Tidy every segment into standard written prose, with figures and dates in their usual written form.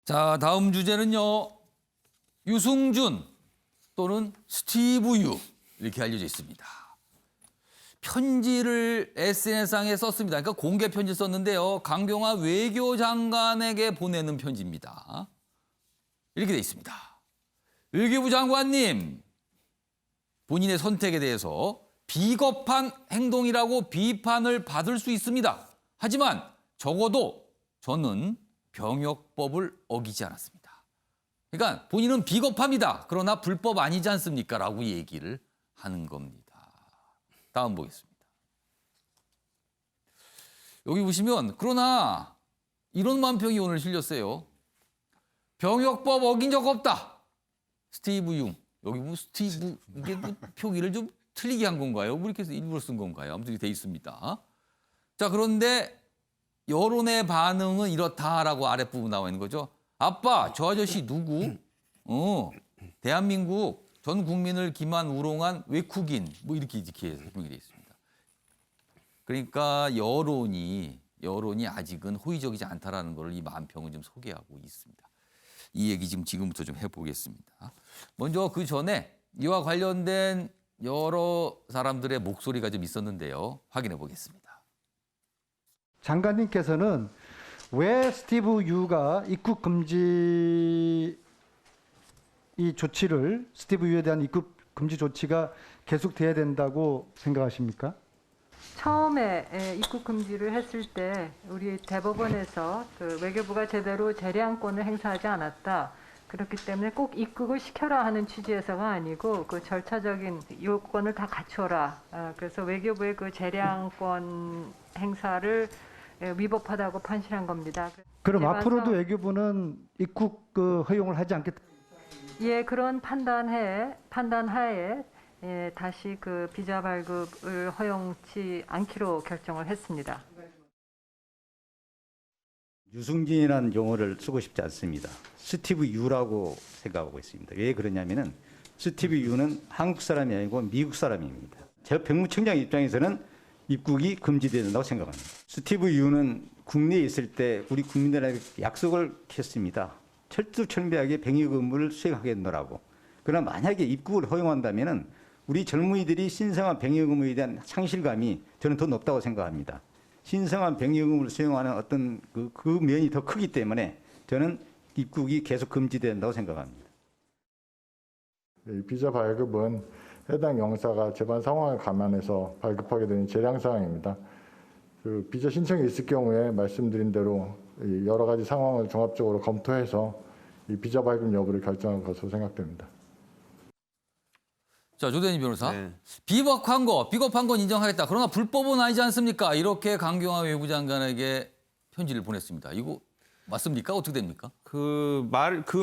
자, 다음 주제는요. 유승준 또는 스티브 유 이렇게 알려져 있습니다. 편지를 SNS상에 썼습니다. 그러니까 공개 편지 썼는데요. 강경화 외교장관에게 보내는 편지입니다. 이렇게 돼 있습니다. 외교부 장관님, 본인의 선택에 대해서 비겁한 행동이라고 비판을 받을 수 있습니다. 하지만 적어도 저는 병역법을 어기지 않았습니다. 그러니까 본인은 비겁합니다. 그러나 불법 아니지 않습니까? 라고 얘기를 하는 겁니다. 다음 보겠습니다. 여기 보시면 그러나 이런 만평이 오늘 실렸어요. 병역법 어긴 적 없다. 스티브 융. 여기 뭐 스티브 이게 뭐 표기를 좀 틀리게 한 건가요? 뭐 이렇게 해서 일부러 쓴 건가요? 아무튼 돼 있습니다. 자, 그런데 여론의 반응은 이렇다라고 아랫부분 나와 있는 거죠. 아빠, 저 아저씨 누구? 대한민국 전 국민을 기만 우롱한 외국인. 뭐 이렇게 설명이 되어 있습니다. 그러니까 여론이 아직은 호의적이지 않다라는 걸 이 만평은 좀 소개하고 있습니다. 이 얘기 지금부터 좀 해보겠습니다. 먼저 그 전에 이와 관련된 여러 사람들의 목소리가 좀 있었는데요. 확인해 보겠습니다. 장관님께서는 왜 스티브 유가 입국 금지 이 조치를 스티브 유에 대한 입국 금지 조치가 계속돼야 된다고 생각하십니까? 처음에 입국 금지를 했을 때 우리 대법원에서 그 외교부가 제대로 재량권을 행사하지 않았다. 그렇기 때문에 꼭 입국을 시켜라 하는 취지에서가 아니고 그 절차적인 요건을 다 갖춰라. 그래서 외교부의 그 재량권 행사를 위법하다고 판시한 겁니다. 그럼 앞으로도 외교부는 입국 허용을 하지 않겠다. 예, 그런 판단하에 다시 그 비자 발급을 허용치 않기로 결정을 했습니다. 유승진이라는 용어를 쓰고 싶지 않습니다. 스티브 유라고 생각하고 있습니다. 왜 그러냐면은 스티브 유는 한국 사람이 아니고 미국 사람입니다. 제가 병무청장 입장에서는 입국이 금지된다고 생각합니다. 스티브 유는 국내에 있을 때 우리 국민들에게 약속을 했습니다. 철두철미하게 병역 의무를 수행하겠노라고. 그러나 만약에 입국을 허용한다면은 우리 젊은이들이 신성한 병역 의무에 대한 상실감이 저는 더 높다고 생각합니다. 신성한 병역 의무를 수행하는 어떤 그 면이 더 크기 때문에 저는 입국이 계속 금지된다고 생각합니다. 이 비자 발급은 해당 영사가 재반 상황을 감안해서 발급하게 되는 재량 사항입니다. 그 비자 신청이 있을 경우에 말씀드린 대로 여러 가지 상황을 종합적으로 검토해서 이 비자 발급 여부를 결정할 것으로 생각됩니다. 자, 조대진 변호사. 네. 비겁한 건 인정하겠다. 그러나 불법은 아니지 않습니까? 이렇게 강경화 외교부 장관에게 편지를 보냈습니다. 이거 맞습니까? 어떻게 됩니까? 그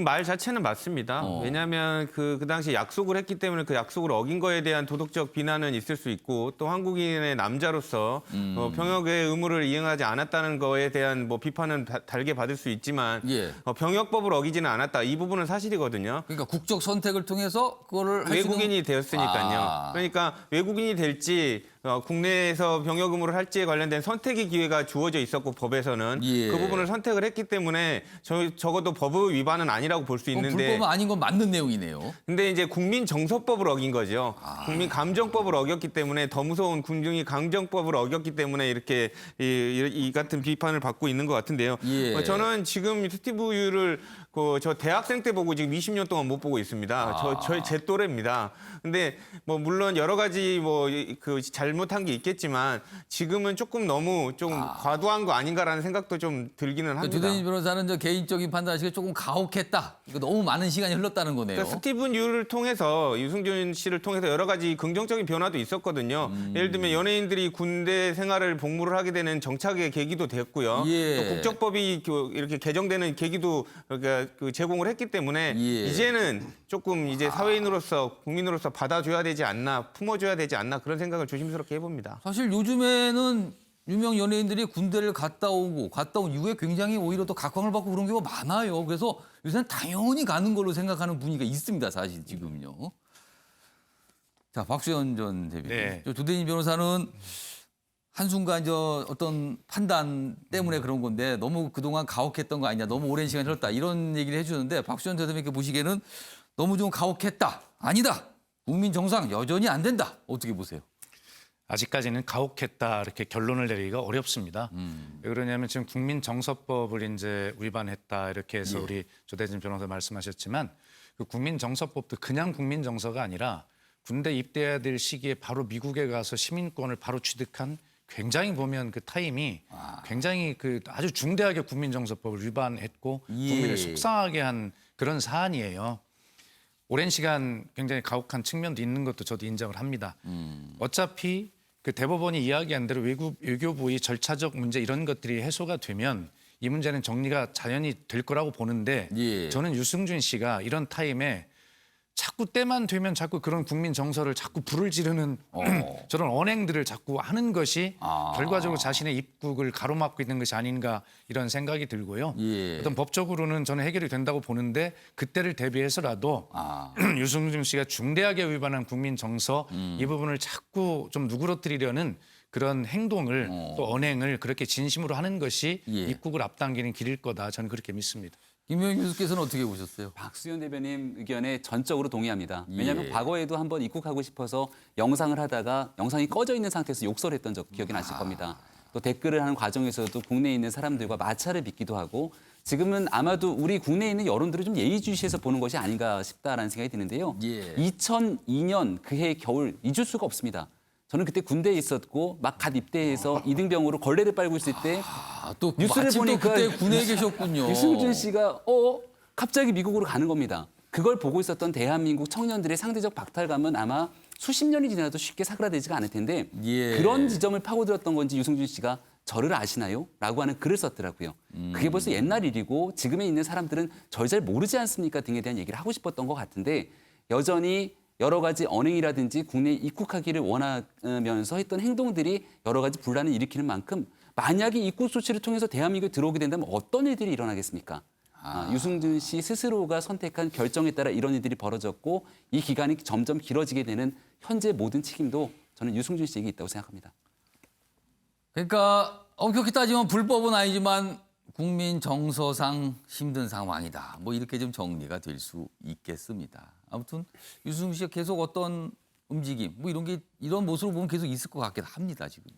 말 자체는 맞습니다. 왜냐하면 그 당시 약속을 했기 때문에 그 약속을 어긴 거에 대한 도덕적 비난은 있을 수 있고 또 한국인의 남자로서 병역의 의무를 이행하지 않았다는 거에 대한 뭐 비판은 달게 받을 수 있지만 예. 병역법을 어기지는 않았다. 이 부분은 사실이거든요. 그러니까 국적 선택을 통해서 그거를 할 외국인이 되었으니까요. 그러니까 외국인이 될지 국내에서 병역 의무를 할지에 관련된 선택의 기회가 주어져 있었고 법에서는 예. 그 부분을 선택을 했기 때문에 적어도 법 위반은 아니라고 볼 수 있는데 불법은 아닌 건 맞는 내용이네요. 근데 이제 국민정서법을 어긴 거죠. 국민감정법을 어겼기 때문에 더 무서운 국민감정법을 어겼기 때문에 이렇게 이 같은 비판을 받고 있는 것 같은데요. 예. 저는 지금 스티브 유를 저 대학생 때 보고 지금 20년 동안 못 보고 있습니다. 제 또래입니다. 근데 뭐 물론 여러 가지 그 잘못한 게 있겠지만 지금은 조금 너무 좀 과도한 거 아닌가라는 생각도 좀 들기는 합니다. 조대진 변호사는 저 개인적인 판단하시기에 조금 가혹했다. 이거 너무 많은 시간이 흘렀다는 거네요. 그러니까 스티븐 유를 통해서 유승준 씨를 통해서 여러 가지 긍정적인 변화도 있었거든요. 예를 들면 연예인들이 군대 생활을 복무를 하게 되는 정착의 계기도 됐고요. 예. 또 국적법이 이렇게 개정되는 계기도 그러니까 제공을 했기 때문에 예. 이제는 조금 이제 사회인으로서 국민으로서 받아줘야 되지 않나, 품어줘야 되지 않나 그런 생각을 조심스럽게 해봅니다. 사실 요즘에는 유명 연예인들이 군대를 갔다 온 이후에 굉장히 오히려 또 각광을 받고 그런 경우가 많아요. 그래서 요새는 당연히 가는 걸로 생각하는 분위기가 있습니다. 사실 지금요. 자, 박수현 전 대변인. 네. 조대진 변호사는 한순간 저 어떤 판단 때문에 그런 건데 너무 그동안 가혹했던 거 아니냐, 너무 오랜 시간 흘렀다 이런 얘기를 해주는데 박수현 대표님께 보시기에는 너무 좀 가혹했다, 아니다, 국민 정상 여전히 안 된다, 어떻게 보세요? 아직까지는 가혹했다 이렇게 결론을 내리기가 어렵습니다. 왜 그러냐면 지금 국민정서법을 이제 위반했다 이렇게 해서 우리 조대진 변호사 말씀하셨지만 그 국민정서법도 그냥 국민정서가 아니라 군대 입대해야 될 시기에 바로 미국에 가서 시민권을 바로 취득한 굉장히 보면 그 타임이 굉장히 그 아주 중대하게 국민정서법을 위반했고 국민을 속상하게 한 그런 사안이에요. 오랜 시간 굉장히 가혹한 측면도 있는 것도 저도 인정을 합니다. 어차피 그 대법원이 이야기한 대로 외교부의 절차적 문제 이런 것들이 해소가 되면 이 문제는 정리가 자연히 될 거라고 보는데 저는 유승준 씨가 이런 타임에 자꾸 때만 되면 자꾸 그런 국민 정서를 자꾸 불을 지르는 저런 언행들을 자꾸 하는 것이 결과적으로 자신의 입국을 가로막고 있는 것이 아닌가 이런 생각이 들고요. 어떤 법적으로는 저는 해결이 된다고 보는데 그때를 대비해서라도 유승준 씨가 중대하게 위반한 국민 정서 이 부분을 자꾸 좀 누그러뜨리려는 그런 행동을 또 언행을 그렇게 진심으로 하는 것이 입국을 앞당기는 길일 거다. 저는 그렇게 믿습니다. 김명희 교수께서는 어떻게 보셨어요? 박수현 대변인 의견에 전적으로 동의합니다. 왜냐하면 과거에도 한번 입국하고 싶어서 영상을 하다가 영상이 꺼져 있는 상태에서 욕설을 했던 적 기억이 나실 겁니다. 또 댓글을 하는 과정에서도 국내에 있는 사람들과 마찰을 빚기도 하고 지금은 아마도 우리 국내에 있는 여론들을 좀 예의주시해서 보는 것이 아닌가 싶다라는 생각이 드는데요. 2002년 그해 겨울 잊을 수가 없습니다. 저는 그때 군대에 있었고 막 갓 입대해서 이등병으로 걸레를 빨고 있을 때 또 뉴스를 마침 또 보니까 그때 군에 계셨군요. 유승준 씨가 갑자기 미국으로 가는 겁니다. 그걸 보고 있었던 대한민국 청년들의 상대적 박탈감은 아마 수십 년이 지나도 쉽게 사그라들지가 않을 텐데 그런 지점을 파고들었던 건지 유승준 씨가 저를 아시나요? 라고 하는 글을 썼더라고요. 그게 벌써 옛날 일이고 지금에 있는 사람들은 저를 잘 모르지 않습니까? 등에 대한 얘기를 하고 싶었던 것 같은데 여전히 여러 가지 언행이라든지 국내에 입국하기를 원하면서 했던 행동들이 여러 가지 분란을 일으키는 만큼 만약에 입국 조치를 통해서 대한민국에 들어오게 된다면 어떤 일들이 일어나겠습니까? 유승준 씨 스스로가 선택한 결정에 따라 이런 일들이 벌어졌고 이 기간이 점점 길어지게 되는 현재 모든 책임도 저는 유승준 씨에게 있다고 생각합니다. 그러니까 엄격히 따지면 불법은 아니지만 국민 정서상 힘든 상황이다. 뭐 이렇게 좀 정리가 될 수 있겠습니다. 아무튼 유승준 씨가 계속 어떤 움직임, 뭐 이런 모습을 보면 계속 있을 것 같긴 합니다, 지금.